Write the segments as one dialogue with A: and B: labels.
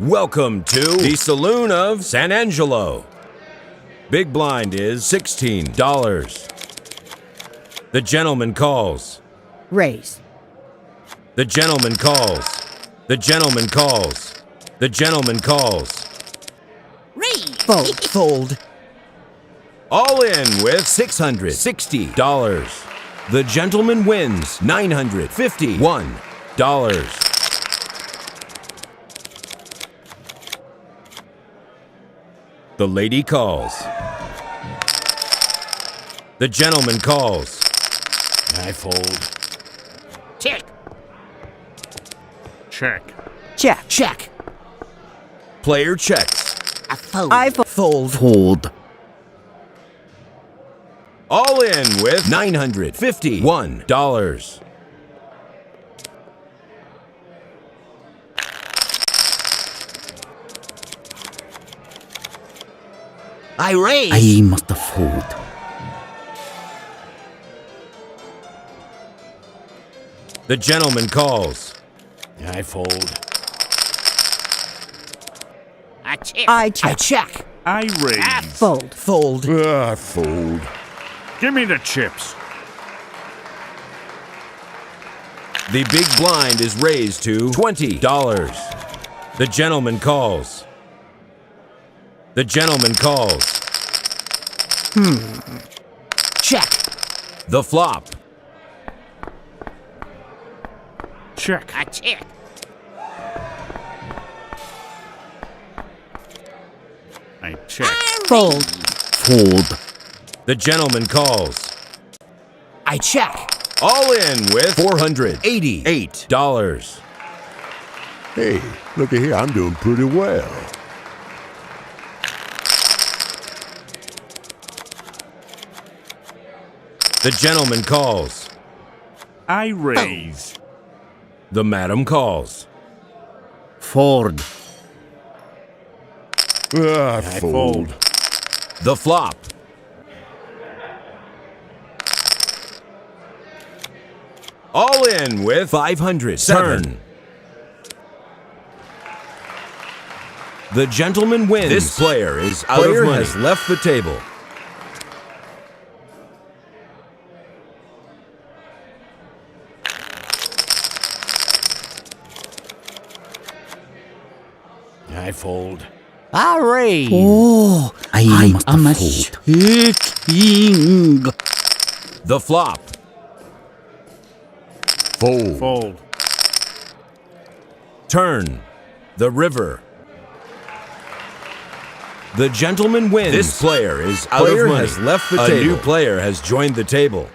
A: Welcome to the Saloon of San Angelo. Big blind is $16. The gentleman calls.
B: Raise.
A: The gentleman calls. The gentleman calls. The gentleman calls.
C: Raise.
B: Fold. Fold.
A: All in with $660. The gentleman wins $951. The lady calls. The gentleman calls. I fold.
C: Check.
D: Check.
B: Check. Check.
A: Player checks.
C: I fold.
B: I fold.
E: Fold.
A: All in with $951.
C: I raise.
E: I must fold.
A: The gentleman calls. I fold.
C: I check.
B: I check.
C: I check.
D: I raise.
C: I
B: Fold. Fold.
F: I fold.
D: Give me the chips.
A: The big blind is raised to $20. The gentleman calls. The gentleman calls.
C: Check.
A: The flop.
D: Check.
C: I check.
D: I check.
B: Fold.
E: Fold.
A: The gentleman calls.
C: I check.
A: All in with $488.
F: Hey, look at here. I'm doing pretty well.
A: The gentleman calls.
D: I raise.
A: The madam calls.
E: Fold.
F: I fold.
A: The flop. All in with $507. Turn. The gentleman wins. This player is out of money. Has left the table. I fold.
C: I raise.
E: Oh, I must fold. King.
A: The flop.
F: Fold.
D: Fold.
A: Turn. The river. The gentleman wins. This player is out of money. Has left the table. A new player has joined the table.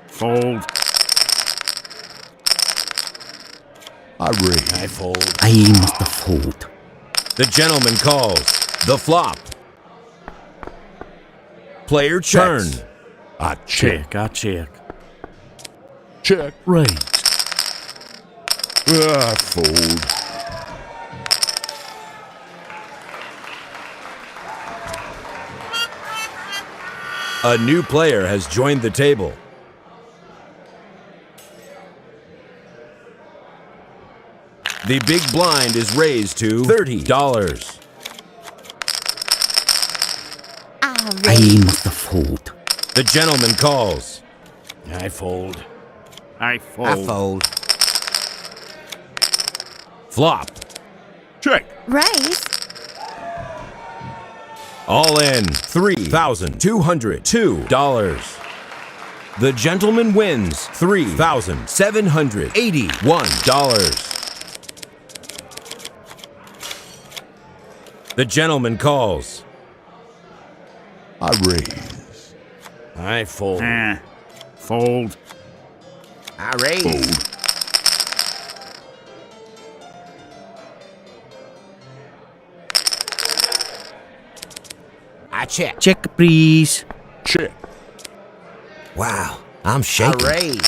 D: Fold.
F: I raise.
A: I fold.
E: I must fold.
A: The gentleman calls. The flop. Player checks. Turn.
F: I check.
D: I check.
F: Check.
E: Raise.
F: I fold.
A: A new player has joined the table. The big blind is raised to $30.
E: I must fold.
A: The gentleman calls. I fold.
D: I fold.
C: I fold.
A: Flop.
F: Check.
B: Raise.
A: All in $3,202. The gentleman wins $3,781. The gentleman calls.
F: I raise.
A: I fold.
D: Fold.
C: I raise.
F: Fold.
C: I check.
E: Check, please.
F: Check.
C: Wow. I'm shaking. I raise.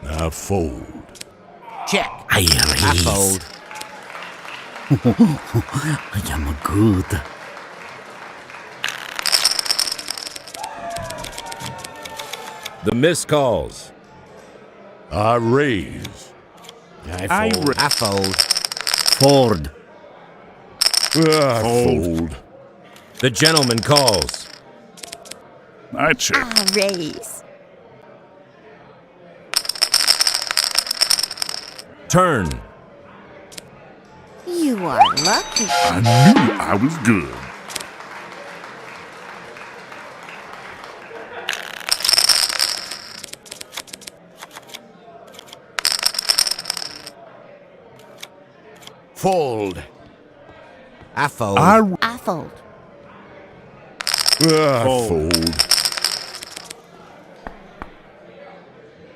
F: I fold.
C: Check.
E: I raise.
C: I fold.
E: I am good.
A: The miss calls.
F: I raise.
D: I
C: fold. I fold.
E: Fold.
F: I
D: Fold.
F: fold.
A: The gentleman calls.
D: I check.
B: I raise.
A: Turn.
B: You are lucky.
D: I knew I was good.
C: Fold. I fold.
B: I fold.
F: I
D: Fold.
F: fold.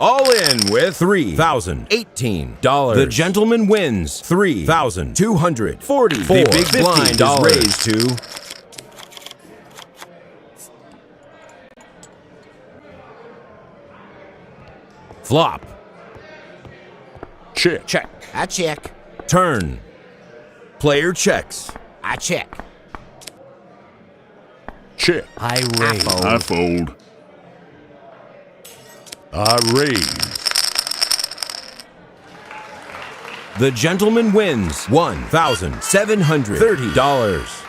A: All in with $3,018. The gentleman wins $3,244. The big blind is raised to flop.
F: Check.
C: Check. I check.
A: Turn. Player checks.
C: I check.
F: Check.
C: I raise.
D: I fold.
F: I raise.
A: The gentleman wins $1,730.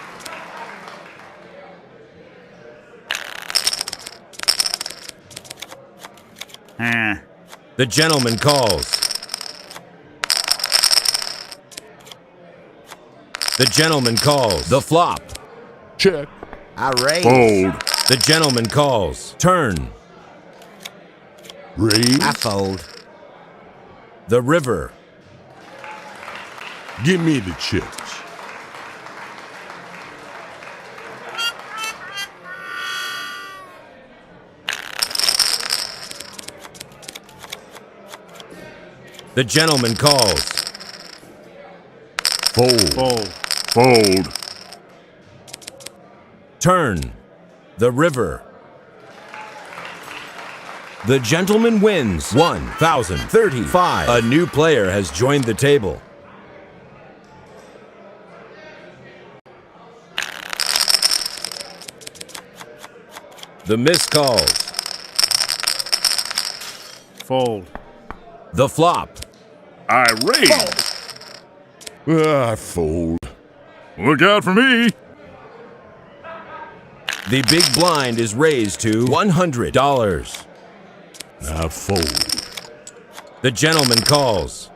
A: The gentleman calls. The gentleman calls. The flop.
F: Check.
C: I raise.
D: Fold.
A: The gentleman calls. Turn.
F: Raise.
C: I fold.
A: The river.
F: Give me the chips.
A: The gentleman calls.
F: Fold.
D: Fold. Fold.
A: Turn. The river. The gentleman wins $1,035. A new player has joined the table. The miss calls.
D: Fold.
A: The flop.
D: I raise.
F: I fold.
D: Look out for me.
A: The big blind is raised to $100.
F: I fold.
A: The gentleman calls.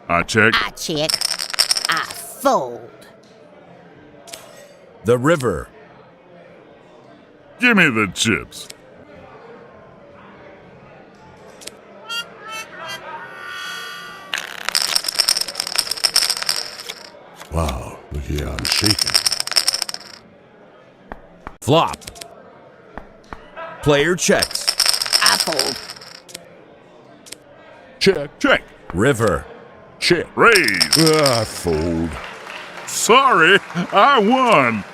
D: I check.
B: I check. I fold.
A: The river.
D: Give me the chips.
F: Wow, look here, I'm shaking.
A: Flop. Player checks.
B: I fold.
F: Check.
D: Check.
A: River.
F: Check.
D: Raise.
F: I fold.
D: Sorry, I won.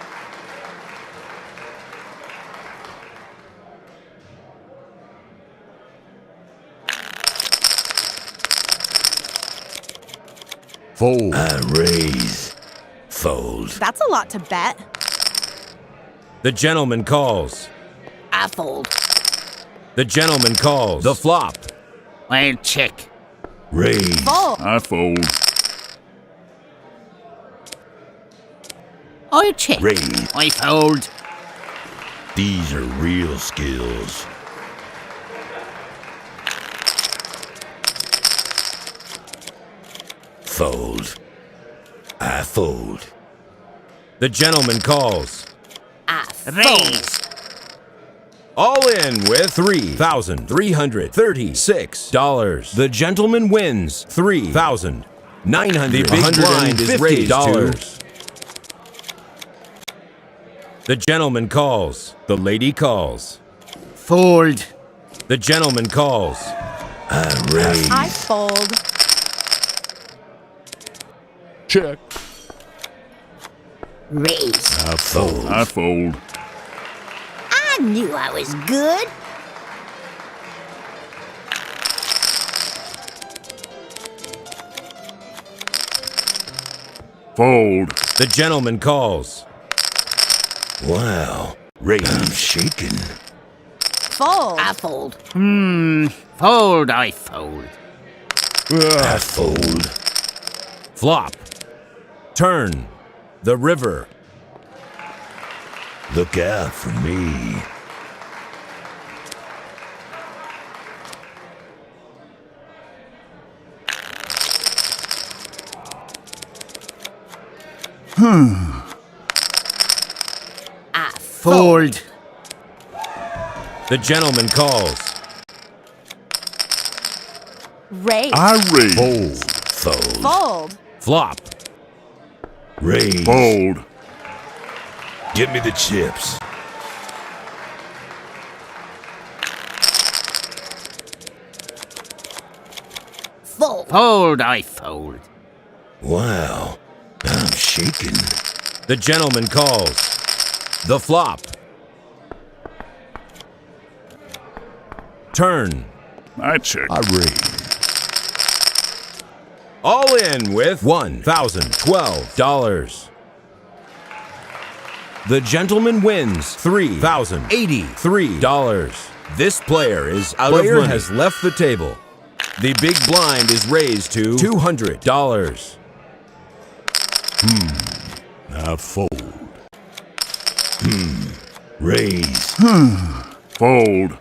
F: Fold.
C: I raise. Fold.
B: That's a lot to bet.
A: The gentleman calls.
B: I fold.
A: The gentleman calls. The flop.
E: I'll check.
C: Raise.
B: Fold.
D: I fold.
E: I'll check.
C: Raise.
E: I fold.
C: These are real skills. Fold. I fold.
A: The gentleman calls.
B: I fold.
E: Raise.
A: All in with $3,336. The gentleman wins $3,950. The big blind is raised to. The gentleman calls. The lady calls.
E: Fold.
A: The gentleman calls.
C: I raise.
B: I fold.
F: Check.
B: Raise.
C: I fold.
D: I fold.
B: I knew I was good.
D: Fold.
A: The gentleman calls.
C: Wow. Raise. I'm shaking.
B: Fold. I fold.
E: Fold, I fold.
F: I fold.
A: Flop. Turn. The river.
F: Look out for me.
B: I
E: Fold.
A: The gentleman calls.
B: Raise.
D: I raise.
F: Fold. Fold.
B: Fold.
A: Flop.
F: Raise.
D: Fold.
F: Give me the chips.
B: Fold.
E: Fold, I fold.
F: Wow. I'm shaking.
A: The gentleman calls. The flop. Turn.
D: I check.
F: I raise.
A: All in with $1,012. The gentleman wins $3,083. This player is out of money. Has left the table. The big blind is raised to $200.
F: I fold. Raise.
D: Fold.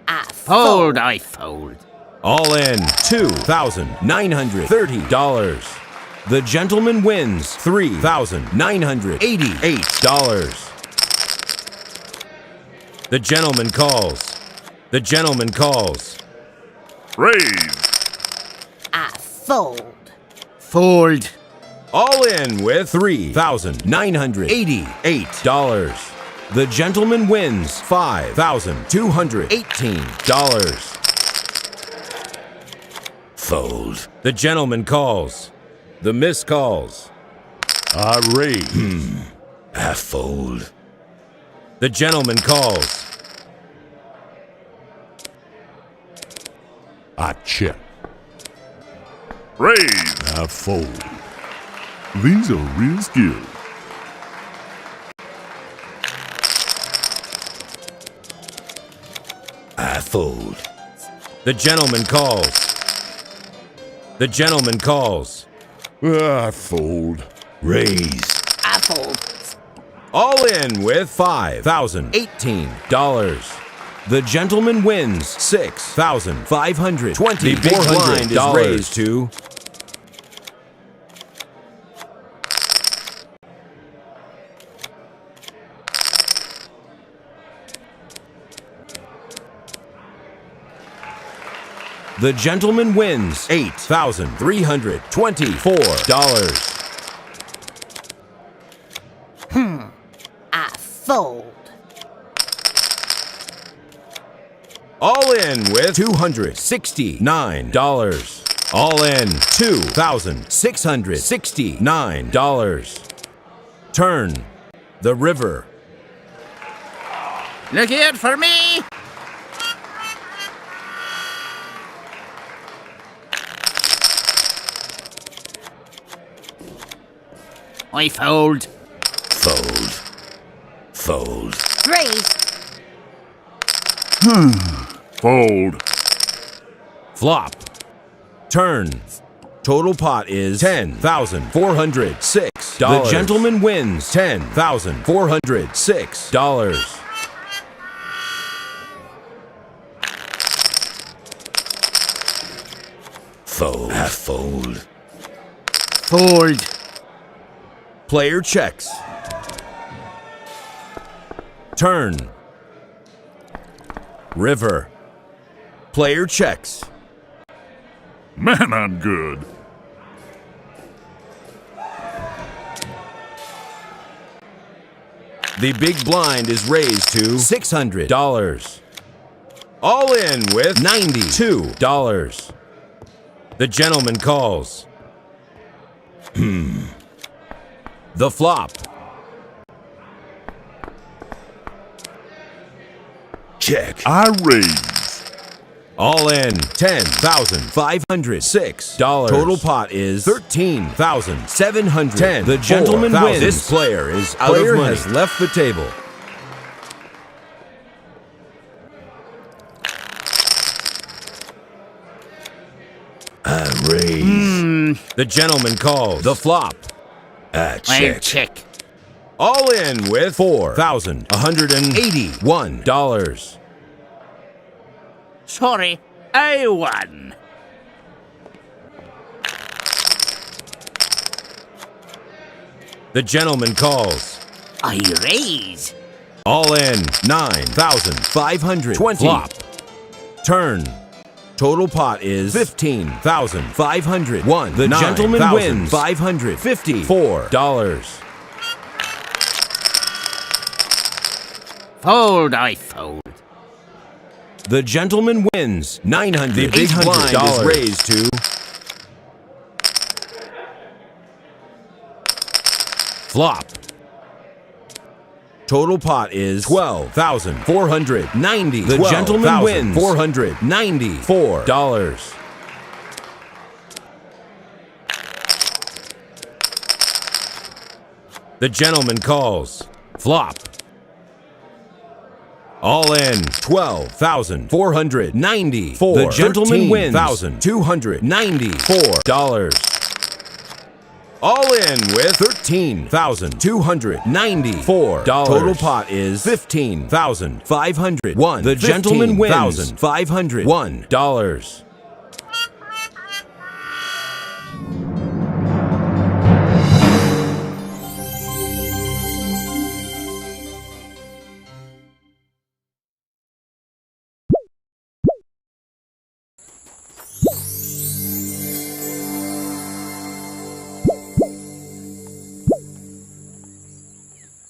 B: I
E: Fold, I fold.
A: All in $2,930. The gentleman wins $3,988. The gentleman calls. The gentleman calls.
D: Raise.
B: I fold.
E: Fold.
A: All in with $3,988. The gentleman wins $5,218.
F: Fold.
A: The gentleman calls. The miss calls.
F: I raise. I fold.
A: The gentleman calls.
F: I check.
D: Raise.
F: I fold.
D: These are real skills.
F: I fold.
A: The gentleman calls. The gentleman calls.
F: I fold. Raise.
B: I fold.
A: All in with $5,018. The gentleman wins $6,520. The big blind is raised to the gentleman wins $8,324.
B: I fold.
A: All in with $269. All in $2,669. Turn. The river.
E: Look out for me. I fold.
F: Fold. Fold.
B: Raise.
D: Fold.
A: Flop. Turn. Total pot is $10,406. The gentleman wins $10,406.
F: Fold. I fold.
E: Fold.
A: Player checks. Turn. River. Player checks.
D: Man, I'm good.
A: The big blind is raised to $600. All in with $92. The gentleman calls. The flop.
F: Check.
D: I raise.
A: All in $10,506. Total pot is $13,710. The gentleman wins. This player is out of money. Has left the table.
F: raise.
A: The gentleman calls the flop.
E: I'll
F: Check.
E: check.
A: All in with $4,181.
E: Sorry, I won.
A: The gentleman calls.
E: I raise.
A: All in, 9,520. Flop. Turn. Total pot is 15,501. The gentleman wins $554.
E: Fold, I fold.
A: The gentleman wins $900. The big blind is raised to flop. Total pot is 12,490. The gentleman wins $494. The gentleman calls flop. All in, 12,494. The gentleman wins $1,294. All in with $13,294. Total pot is $15,501. The gentleman wins $501.